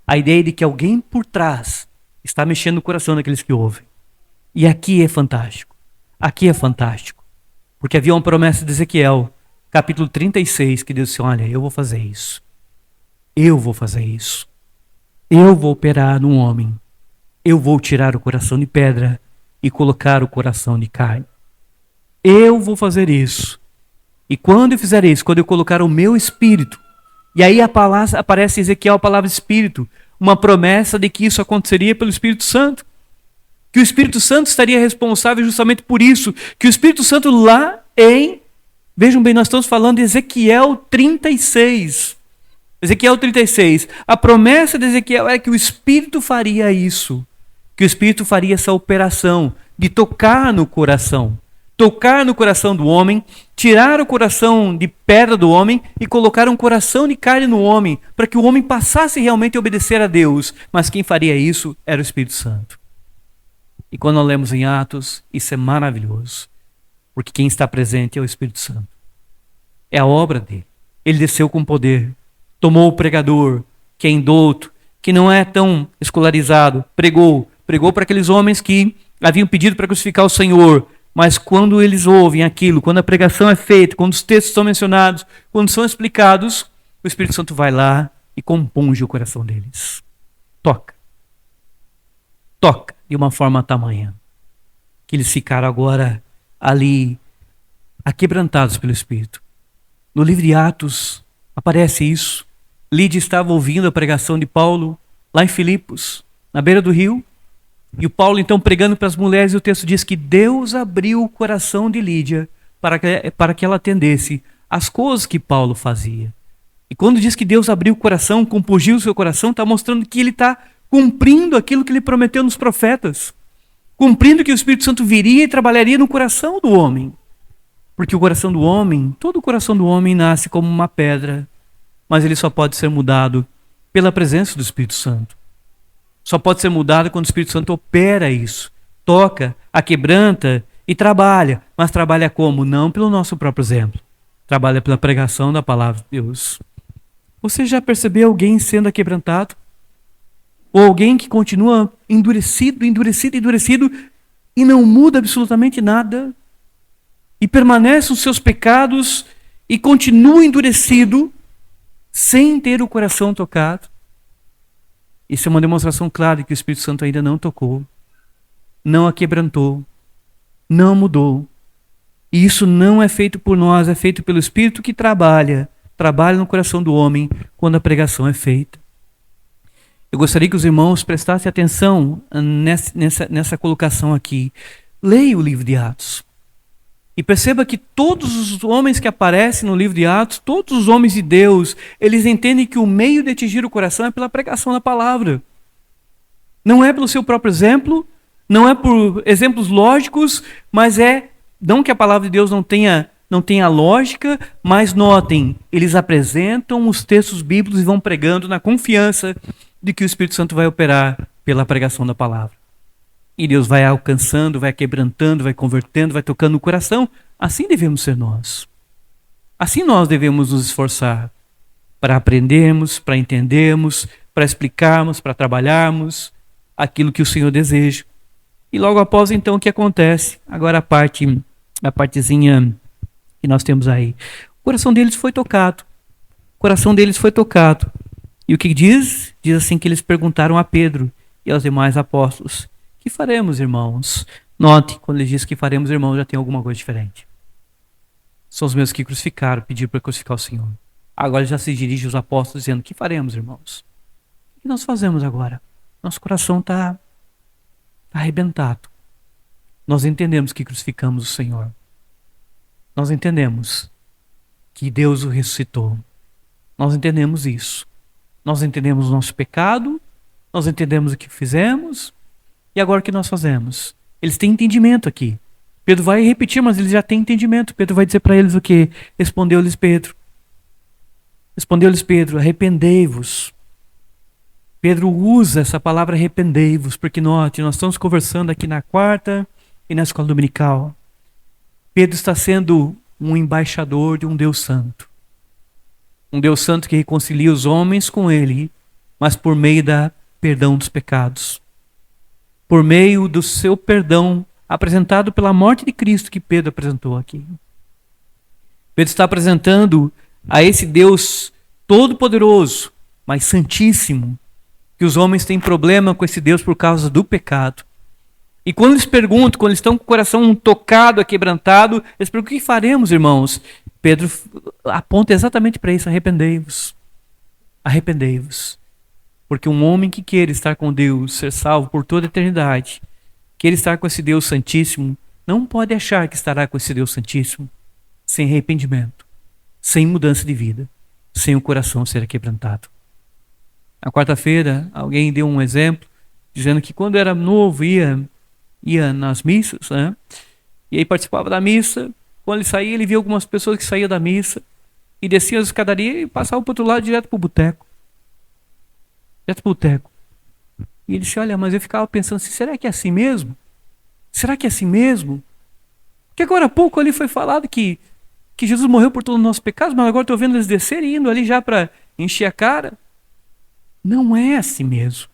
A ideia de que alguém por trás está mexendo no coração daqueles que ouvem. E aqui é fantástico. Aqui é fantástico. Porque havia uma promessa de Ezequiel, capítulo 36, que Deus disse, olha, eu vou fazer isso. Eu vou fazer isso. Eu vou operar num homem. Eu vou tirar o coração de pedra e colocar o coração de carne. Eu vou fazer isso. E quando eu fizer isso, quando eu colocar o meu espírito, e aí aparece em Ezequiel a palavra espírito, uma promessa de que isso aconteceria pelo Espírito Santo. Que o Espírito Santo estaria responsável justamente por isso. Que o Espírito Santo lá vejam bem, nós estamos falando de Ezequiel 36. Ezequiel 36. A promessa de Ezequiel é que o Espírito faria isso. Que o Espírito faria essa operação de tocar no coração. Tocar no coração do homem, tirar o coração de pedra do homem e colocar um coração de carne no homem, para que o homem passasse realmente a obedecer a Deus. Mas quem faria isso era o Espírito Santo. E quando nós lemos em Atos, isso é maravilhoso, porque quem está presente é o Espírito Santo. É a obra dele. Ele desceu com poder, tomou o pregador, que é indouto, que não é tão escolarizado, pregou para aqueles homens que haviam pedido para crucificar o Senhor. Mas quando eles ouvem aquilo, quando a pregação é feita, quando os textos são mencionados, quando são explicados, o Espírito Santo vai lá e compunge o coração deles. Toca de uma forma tamanha, que eles ficaram agora ali, aquebrantados pelo Espírito. No livro de Atos aparece isso. Lídia estava ouvindo a pregação de Paulo, lá em Filipos, na beira do rio, e o Paulo então pregando para as mulheres, e o texto diz que Deus abriu o coração de Lídia para que ela atendesse às coisas que Paulo fazia. E quando diz que Deus abriu o coração, compungiu o seu coração, está mostrando que ele está cumprindo aquilo que ele prometeu nos profetas. Cumprindo que o Espírito Santo viria e trabalharia no coração do homem. Porque o coração do homem, todo o coração do homem nasce como uma pedra, mas ele só pode ser mudado pela presença do Espírito Santo. Só pode ser mudado quando o Espírito Santo opera isso, toca, aquebranta e trabalha. Mas trabalha como? Não pelo nosso próprio exemplo. Trabalha pela pregação da palavra de Deus. Você já percebeu alguém sendo aquebrantado? Ou alguém que continua endurecido e não muda absolutamente nada? E permanece nos seus pecados e continua endurecido sem ter o coração tocado? Isso é uma demonstração clara de que o Espírito Santo ainda não tocou, não a quebrantou, não mudou. E isso não é feito por nós, é feito pelo Espírito que trabalha no coração do homem quando a pregação é feita. Eu gostaria que os irmãos prestassem atenção nessa colocação aqui. Leia o livro de Atos. E perceba que todos os homens que aparecem no livro de Atos, todos os homens de Deus, eles entendem que o meio de atingir o coração é pela pregação da palavra. Não é pelo seu próprio exemplo, não é por exemplos lógicos, mas não que a palavra de Deus não tenha lógica, mas notem, eles apresentam os textos bíblicos e vão pregando na confiança de que o Espírito Santo vai operar pela pregação da palavra. E Deus vai alcançando, vai quebrantando, vai convertendo, vai tocando no coração. Assim devemos ser nós. Assim nós devemos nos esforçar para aprendermos, para entendermos, para explicarmos, para trabalharmos aquilo que o Senhor deseja. E logo após então o que acontece? Agora a partezinha que nós temos aí. O coração deles foi tocado. O coração deles foi tocado. E o que diz? Diz assim que eles perguntaram a Pedro e aos demais apóstolos: que faremos, irmãos? Note, quando ele diz que faremos, irmãos, já tem alguma coisa diferente. São os mesmos que crucificaram, pediram para crucificar o Senhor. Agora ele já se dirige aos apóstolos dizendo: que faremos, irmãos? O que nós fazemos agora? Nosso coração está arrebentado. Nós entendemos que crucificamos o Senhor. Nós entendemos que Deus o ressuscitou. Nós entendemos isso. Nós entendemos o nosso pecado. Nós entendemos o que fizemos. E agora o que nós fazemos? Eles têm entendimento aqui. Pedro vai repetir, mas eles já têm entendimento. Pedro vai dizer para eles o que? Respondeu-lhes Pedro. Arrependei-vos. Pedro usa essa palavra arrependei-vos, porque note, nós estamos conversando aqui na quarta e na escola dominical. Pedro está sendo um embaixador de um Deus Santo. Um Deus Santo que reconcilia os homens com ele, mas por meio da perdão dos pecados. Por meio do seu perdão apresentado pela morte de Cristo que Pedro apresentou aqui. Pedro está apresentando a esse Deus todo-poderoso, mas santíssimo, que os homens têm problema com esse Deus por causa do pecado. E quando eles perguntam, quando eles estão com o coração tocado, quebrantado, eles perguntam: o que faremos, irmãos? Pedro aponta exatamente para isso: arrependei-vos. Arrependei-vos. Porque um homem que queira estar com Deus, ser salvo por toda a eternidade, queira estar com esse Deus Santíssimo, não pode achar que estará com esse Deus Santíssimo sem arrependimento, sem mudança de vida, sem o coração ser quebrantado. Na quarta-feira, alguém deu um exemplo, dizendo que quando era novo ia nas missas, né? E aí participava da missa. Quando ele saía, ele via algumas pessoas que saíam da missa e desciam as escadarias e passavam para o outro lado direto para o boteco. E ele disse: olha, mas eu ficava pensando assim, será que é assim mesmo? Será que é assim mesmo? Porque agora há pouco ali foi falado que Jesus morreu por todos os nossos pecados, mas agora estou vendo eles descerem e indo ali já para encher a cara. Não é assim mesmo.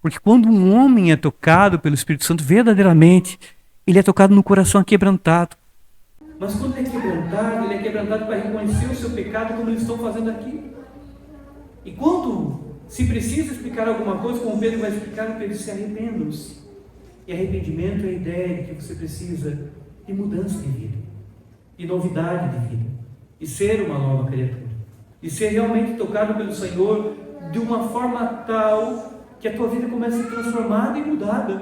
Porque quando um homem é tocado pelo Espírito Santo verdadeiramente, ele é tocado no coração quebrantado. Mas quando ele é quebrantado para reconhecer o seu pecado, como eles estão fazendo aqui. E quando se precisa explicar alguma coisa, como Pedro vai explicar, Pedro se arrependam-se. E arrependimento é a ideia de que você precisa de mudança de vida, de novidade de vida, de ser uma nova criatura, de ser realmente tocado pelo Senhor de uma forma tal que a tua vida comece a ser transformada e mudada.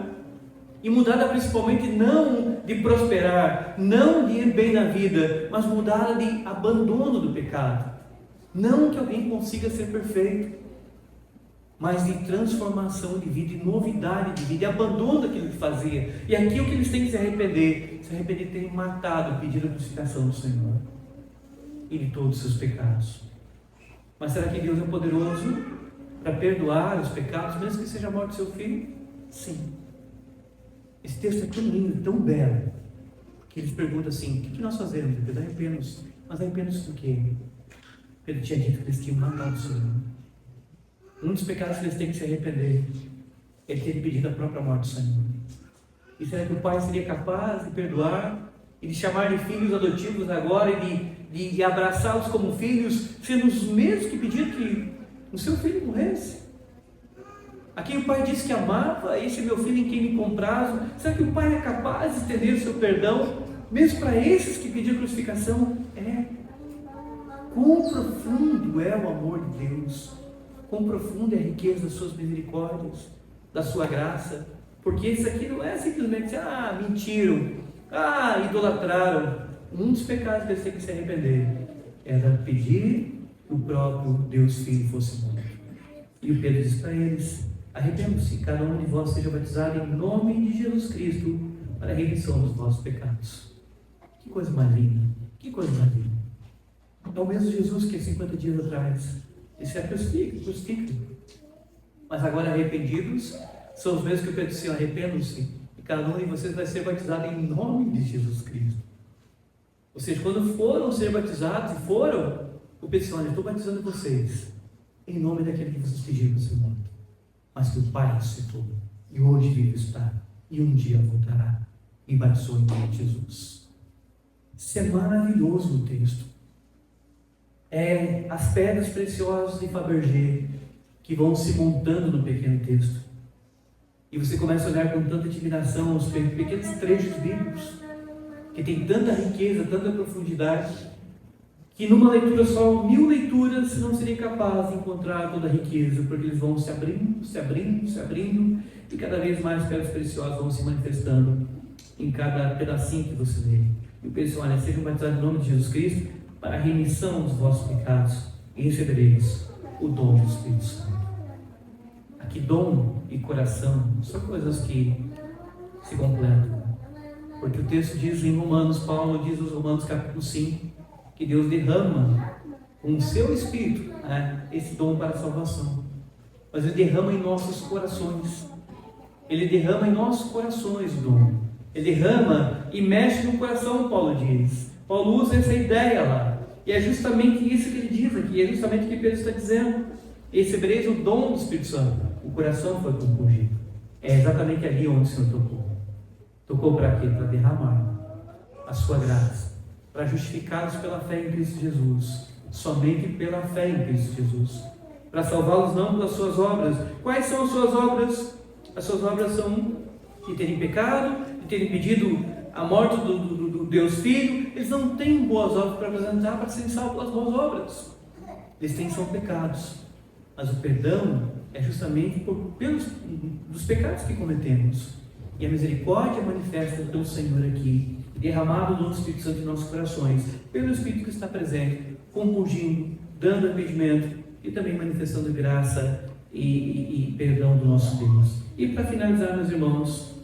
E mudada principalmente não de prosperar, não de ir bem na vida, mas mudada de abandono do pecado. Não que alguém consiga ser perfeito, mas de transformação de vida, de novidade de vida, de abandono daquilo que fazia. E aqui o que eles têm que se arrepender de terem matado, pedido a crucificação do Senhor e de todos os seus pecados. Mas será que Deus é poderoso para perdoar os pecados, mesmo que seja a morte do seu filho? Sim. Esse texto é tão lindo, tão belo, que eles perguntam assim: o que nós fazemos? Pedro, arrependemos. Mas arrependemos do quê? Pedro tinha dito que eles tinham matado o Senhor. Um dos pecados que eles têm que se arrepender é ter pedido a própria morte do Senhor. E será que o pai seria capaz de perdoar e de chamar de filhos adotivos agora e de abraçá-los como filhos, sendo os mesmos que pediram que o seu filho morresse? a quem o Pai disse que amava, esse é meu filho em quem me comprazo. Será que o Pai é capaz de estender o seu perdão, mesmo para esses que pediram crucificação? Quão profundo é o amor de Deus, quão profunda é a riqueza das suas misericórdias, da sua graça, porque isso aqui não é simplesmente, mentiram, idolatraram. Um dos pecados que eles têm que se arrepender era pedir que o próprio Deus Filho fosse morto. E o Pedro diz para eles: arrependam-se, cada um de vós seja batizado em nome de Jesus Cristo para a remissão dos vossos pecados. Que coisa mais linda, que coisa mais linda. É o mesmo Jesus que 50 dias atrás disse: crucifiquem. Mas agora arrependidos, são os mesmos que o Pedro disse: arrependam-se, e cada um de vocês vai ser batizado em nome de Jesus Cristo. Ou seja, quando foram ser batizados, o Pedro disse: olha, eu estou batizando vocês em nome daquele que vocês pediram para ser morto, mas que o Pai ressuscitou, e hoje vive está, e um dia voltará, e batizou em nome de Jesus. Isso é maravilhoso no texto. As pedras preciosas de Fabergé que vão se montando no pequeno texto, e você começa a olhar com tanta admiração os pequenos trechos bíblicos, que tem tanta riqueza, tanta profundidade, que numa leitura só, 1000 leituras, você não seria capaz de encontrar toda a riqueza, porque eles vão se abrindo, e cada vez mais pedras preciosas vão se manifestando em cada pedacinho que você lê. E o Pedro: olha, sejam batizados em nome de Jesus Cristo para a remissão dos vossos pecados, e recebereis o dom do Espírito Santo. Aqui, dom e coração são coisas que se completam, porque o texto diz em Romanos, Paulo diz aos Romanos capítulo 5, que Deus derrama com o seu Espírito esse dom para a salvação, mas Ele derrama em nossos corações. Ele derrama em nossos corações o dom. Ele derrama e mexe no coração, Paulo diz. Paulo usa essa ideia lá, e é justamente isso que ele diz aqui, é justamente o que Pedro está dizendo: recebereis o dom do Espírito Santo. O coração foi compungido. É exatamente ali onde o Senhor tocou para quê? Para derramar a sua graça, para justificá-los pela fé em Cristo Jesus, somente pela fé em Cristo Jesus, para salvá-los não pelas suas obras. Quais são as suas obras? As suas obras são de terem pecado, de terem pedido a morte do Deus Filho. Eles não têm boas obras para apresentar para serem salvos pelas boas obras. Eles têm só pecados, mas o perdão é justamente pelos pecados que cometemos. E a misericórdia manifesta pelo Senhor aqui, derramado do Espírito Santo em nossos corações, pelo Espírito que está presente, compungindo, dando arrependimento e também manifestando graça e perdão do nosso Deus. E para finalizar, meus irmãos,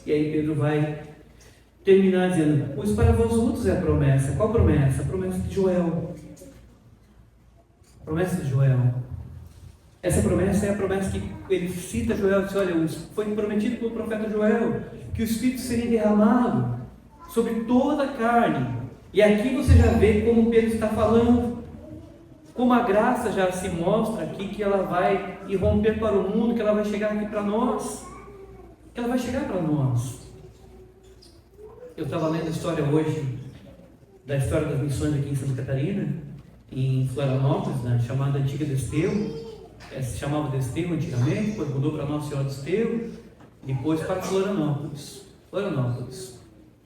e aí Pedro vai terminar dizendo: pois para vós outros é a promessa. Qual promessa? A promessa de Joel. A promessa de Joel. Essa promessa é a promessa que ele cita Joel, diz: olha, foi prometido pelo profeta Joel que o Espírito seria derramado sobre toda a carne. E aqui você já vê como Pedro está falando, como a graça já se mostra aqui, que ela vai irromper para o mundo, que ela vai chegar aqui para nós, que ela vai chegar para nós. Eu estava lendo a história hoje, da história das missões aqui em Santa Catarina, em Florianópolis, na chamada Antiga Desterro. Se chamava Desterro antigamente, depois mudou para Nossa Senhora Desterro, depois para Florianópolis,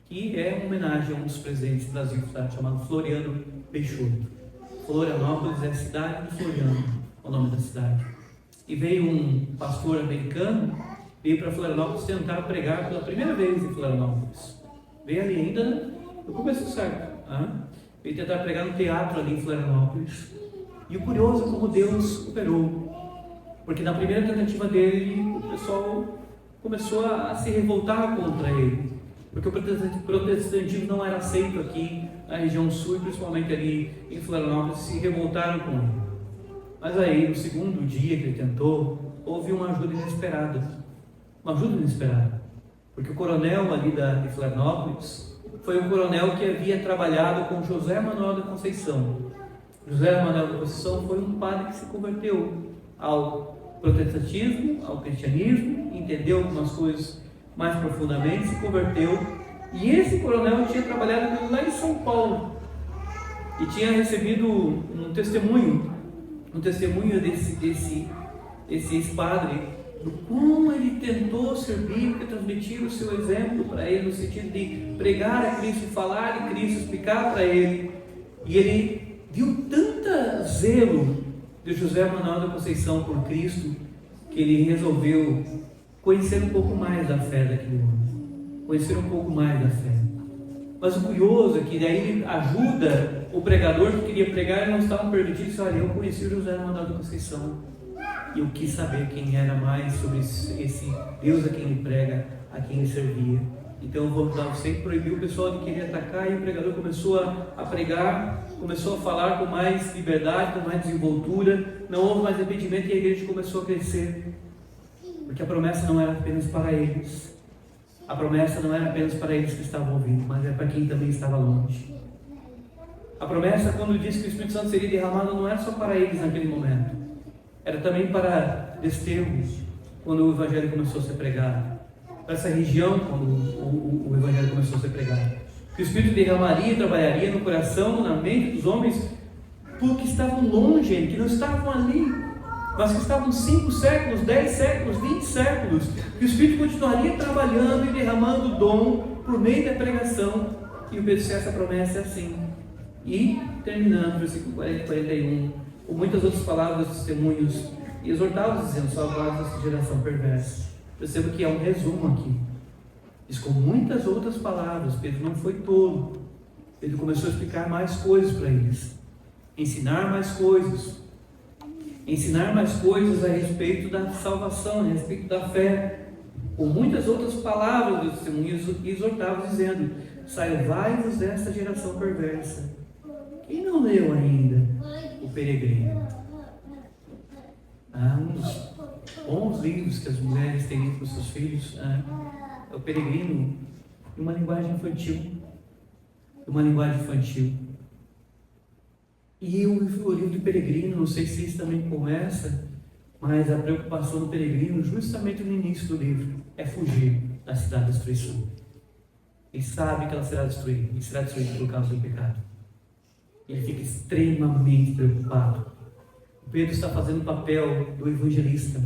que é uma homenagem a um dos presidentes do Brasil, chamado Floriano Peixoto. Florianópolis é a cidade de Floriano, é o nome da cidade. E veio um pastor americano, veio para Florianópolis tentar pregar pela primeira vez em Florianópolis. Veio ali ainda no começo do século, veio tentar pregar no teatro ali em Florianópolis. E o curioso é como Deus operou, porque na primeira tentativa dele, o pessoal começou a se revoltar contra ele, porque o protestantismo não era aceito aqui na região sul, principalmente ali em Florianópolis, se revoltaram com ele. Mas aí, no segundo dia que ele tentou, houve uma ajuda inesperada, porque o coronel ali de Florianópolis foi um coronel que havia trabalhado com José Manuel da Conceição. José Manuel da Conceição foi um padre que se converteu ao protestantismo, ao cristianismo, entendeu algumas coisas mais profundamente, se converteu, e esse coronel tinha trabalhado lá em São Paulo e tinha recebido um testemunho desse ex-padre, do como ele tentou servir e transmitir o seu exemplo para ele, no sentido de pregar a Cristo, falar de Cristo, explicar para ele. E ele viu tanta zelo de José Manuel da Conceição por Cristo, que ele resolveu conhecer um pouco mais da fé daquele homem, conhecer um pouco mais da fé. Mas o curioso é que daí ele ajuda o pregador que queria pregar e não estavam permitidos. Disse: olha, eu conheci o José Manuel da Conceição e eu quis saber quem era mais sobre esse Deus a quem ele prega, a quem ele servia. Então vamos dar você, proibiu o pessoal de querer atacar, e o pregador começou a pregar, começou a falar com mais liberdade, com mais desenvoltura, não houve mais impedimento e a igreja começou a crescer, porque a promessa não era apenas para eles, a promessa não era apenas para eles que estavam ouvindo, mas era para quem também estava longe. A promessa, quando disse que o Espírito Santo seria derramado, não era só para eles naquele momento, era também para desterros, quando o Evangelho começou a ser pregado, para essa região, quando o Evangelho começou a ser pregado, que o Espírito derramaria e trabalharia no coração, na mente dos homens, porque estavam longe, que não estavam ali, mas que estavam 5 séculos, 10 séculos, 20 séculos, que o Espírito continuaria trabalhando e derramando o dom por meio da pregação. E o Pedro disse: essa promessa é assim. E terminando, versículo 40 e 41, com muitas outras palavras, testemunhos, e exortava-os dizendo: salvai essa geração perversa. Perceba que é um resumo aqui. Diz com muitas outras palavras. Pedro não foi tolo. Ele começou a explicar mais coisas para eles, ensinar mais coisas a respeito da salvação, a respeito da fé, com muitas outras palavras dos testemunhos, e exortava dizendo: salvai-vos desta geração perversa. Quem não leu ainda O Peregrino? Um dos bons livros que as mulheres têm lido com seus filhos é O Peregrino, em uma linguagem infantil. E o livro do Peregrino, não sei se isso também começa, mas a preocupação do peregrino, justamente no início do livro, é fugir da cidade da destruição. Ele sabe que ela será destruída, e será destruída por causa do pecado. Ele fica extremamente preocupado. O Pedro está fazendo o papel do evangelista.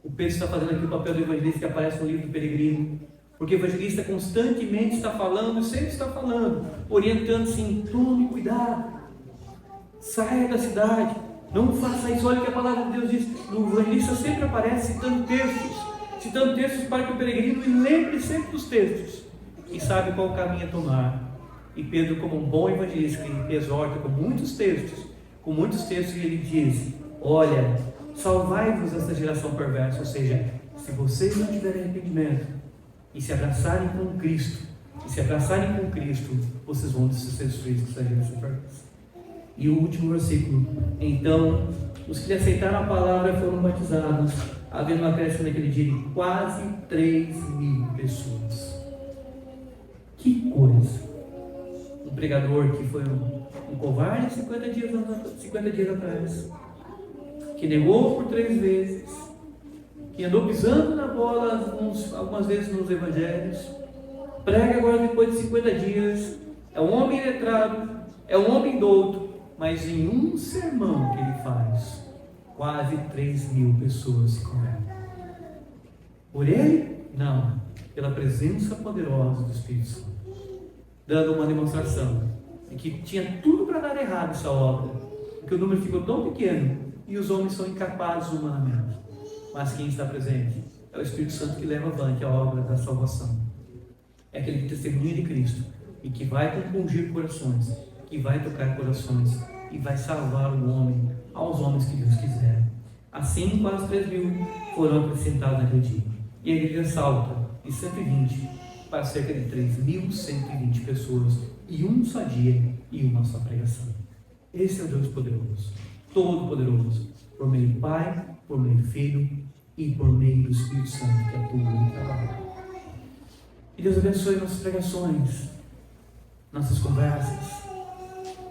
O Pedro está fazendo aqui o papel do evangelista que aparece no livro do Peregrino, porque o evangelista constantemente está falando, sempre está falando, orientando assim: tome cuidado, saia da cidade, não faça isso. Olha o que a palavra de Deus diz. O evangelista sempre aparece citando textos para que o peregrino lembre sempre dos textos e sabe qual caminho a tomar. E Pedro, como um bom evangelista, ele exorta com muitos textos, ele diz: olha, salvai-vos dessa geração perversa. Ou seja, se vocês não tiverem arrependimento e se abraçarem com Cristo, vocês vão ser destruídos dessa geração perversa. E o último versículo: então os que aceitaram a palavra foram batizados, havendo uma crescente naquele dia de quase 3.000 pessoas. Que coisa! Um pregador que foi um covarde 50 dias atrás, que negou por 3 vezes, que andou pisando na bola algumas vezes nos evangelhos, prega agora depois de 50 dias, é um homem letrado, é um homem douto, mas em um sermão que ele faz, quase 3.000 pessoas se convertem. Por ele? Não, pela presença poderosa do Espírito Santo, dando uma demonstração de que tinha tudo para dar errado essa obra, porque o número ficou tão pequeno e os homens são incapazes humanamente. Mas quem está presente é o Espírito Santo que leva avante a obra da salvação. É aquele que testemunha de Cristo e que vai compungir corações, que vai tocar corações e vai salvar o homem aos homens que Deus quiser. Assim, quase 3.000 foram acrescentados naquele dia. E a igreja salta de 120 para cerca de 3.120 pessoas, e um só dia e uma só pregação. Esse é o Deus poderoso, todo poderoso, por meio do Pai, por meio do Filho e por meio do Espírito Santo, que atua e trabalha. E Deus abençoe nossas pregações, nossas conversas,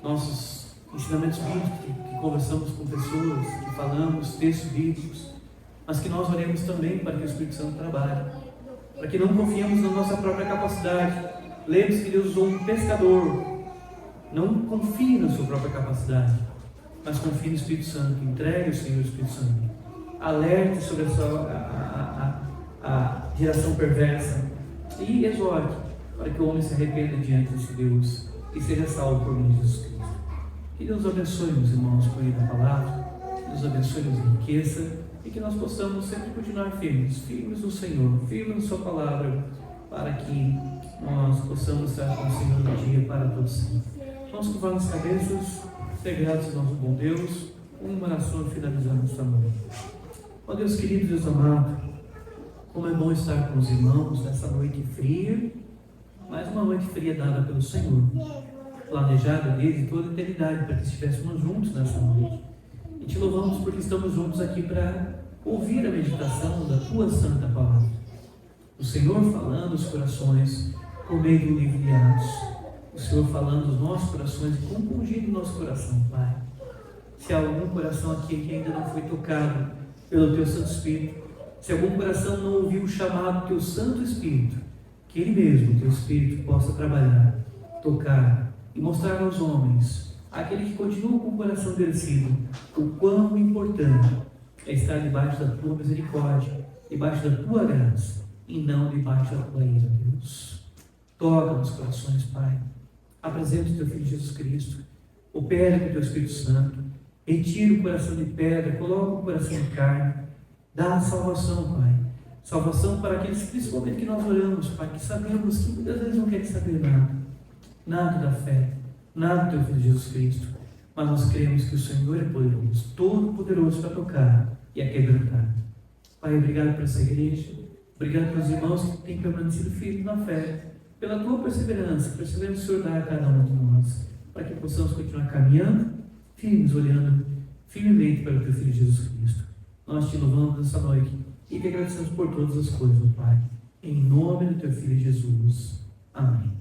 nossos ensinamentos bíblicos, que conversamos com pessoas, que falamos textos bíblicos, mas que nós oremos também para que o Espírito Santo trabalhe, para que não confiemos na nossa própria capacidade. Lembre-se que Deus usou um pescador. Não confie na sua própria capacidade, mas confie no Espírito Santo. Entregue o Senhor Espírito Santo alerte sobre a geração perversa e exorte para que o homem se arrependa diante desse Deus e seja salvo por meio de Jesus Cristo. Que Deus abençoe, meus irmãos, por meio da palavra, que Deus abençoe, nos enriqueça e que nós possamos sempre continuar firmes no Senhor, firmes na Sua palavra, para que nós possamos estar com o Senhor no dia para todos sempre. Vamos curvar as cabeças, ser gratos ao nosso bom Deus, uma oração finalizando esta noite. Ó Deus querido, Deus amado, como é bom estar com os irmãos nessa noite fria, mais uma noite fria dada pelo Senhor, planejada desde toda a eternidade para que estivéssemos juntos nessa noite. E te louvamos porque estamos juntos aqui para ouvir a meditação da Tua Santa Palavra. O Senhor falando aos corações por meio do livro de Atos. O Senhor falando aos nossos corações e compungindo o nosso coração, Pai. Se há algum coração aqui que ainda não foi tocado pelo Teu Santo Espírito, se algum coração não ouviu o chamado do Teu Santo Espírito, que Ele mesmo, o Teu Espírito, possa trabalhar, tocar e mostrar aos homens, aquele que continua com o coração endurecido, o quão importante é estar debaixo da Tua misericórdia, debaixo da Tua graça, e não debaixo da Tua ira, Deus. Toca nos corações, Pai. Apresenta o Teu Filho Jesus Cristo. Opera com o Teu Espírito Santo. Retira o coração de pedra, coloca o coração de carne. Dá a salvação, Pai. Salvação para aqueles, principalmente, que nós oramos, Pai, que sabemos que muitas vezes não querem saber nada. Nada da fé, nada do Teu Filho Jesus Cristo. Mas nós cremos que o Senhor é poderoso, todo poderoso para tocar e aquebrantar. Pai, obrigado por essa igreja. Obrigado pelos irmãos que têm permanecido firmes na fé, pela Tua perseverança, percebendo o Senhor dar a cada um de nós, para que possamos continuar caminhando, firmes, olhando firmemente para o Teu Filho Jesus Cristo. Nós Te louvamos nessa noite e Te agradecemos por todas as coisas, Pai. Em nome do Teu Filho Jesus. Amém.